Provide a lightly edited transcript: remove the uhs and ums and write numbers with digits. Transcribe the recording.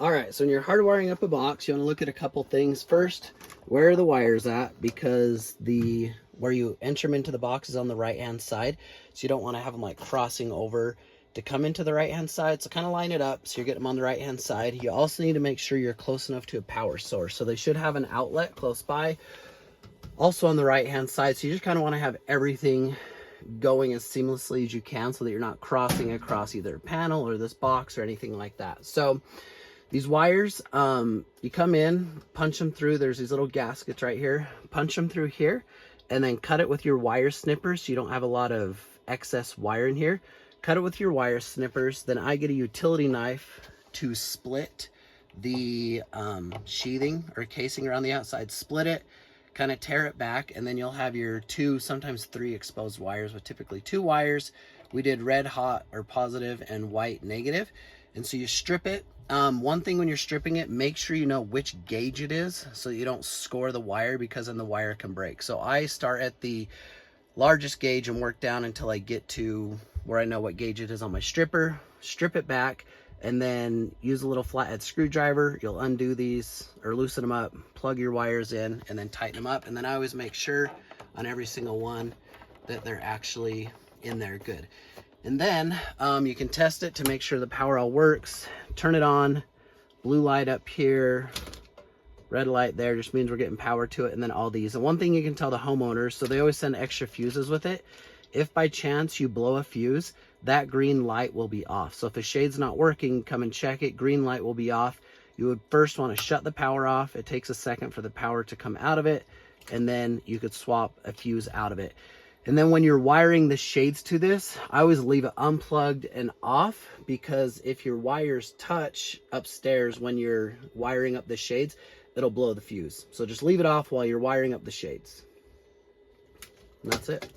All right, so when you're hardwiring up a box, you want to look at a couple things. First, where are the wires at? Because where you enter them into the box is on the right-hand side, so you don't want to have them like crossing over to come into the right-hand side. So kind of line it up so you get them on the right-hand side. You also need to make sure you're close enough to a power source. So they should have an outlet close by, also on the right-hand side. So you just kind of want to have everything going as seamlessly as you can so that you're not crossing across either a panel or this box or anything like that. So these wires, you come in, punch them through. There's these little gaskets right here. Punch them through here and then cut it with your wire snippers so you don't have a lot of excess wire in here. Cut it with your wire snippers. Then I get a utility knife to split the sheathing or casing around the outside. Split it, kind of tear it back, and then you'll have your 2, sometimes 3 exposed wires, with typically 2 wires. We did red hot or positive and white negative. And so you strip it. One thing when you're stripping it, make sure you know which gauge it is so you don't score the wire, because then the wire can break. So I start at the largest gauge and work down until I get to where I know what gauge it is on my stripper, strip it back, and then use a little flathead screwdriver. You'll undo these or loosen them up, plug your wires in, and then tighten them up. And then I always make sure on every single one that they're actually in there good. And then you can test it to make sure the power all works. Turn it on, blue light up here, red light there, just means we're getting power to it. And then all these. And one thing you can tell the homeowners, so they always send extra fuses with it. If by chance you blow a fuse, that green light will be off. So if a shade's not working, come and check it. Green light will be off. You would first want to shut the power off. It takes a second for the power to come out of it, and then you could swap a fuse out of it. And then when you're wiring the shades to this, I always leave it unplugged and off, because if your wires touch upstairs when you're wiring up the shades, it'll blow the fuse. So just leave it off while you're wiring up the shades. And that's it.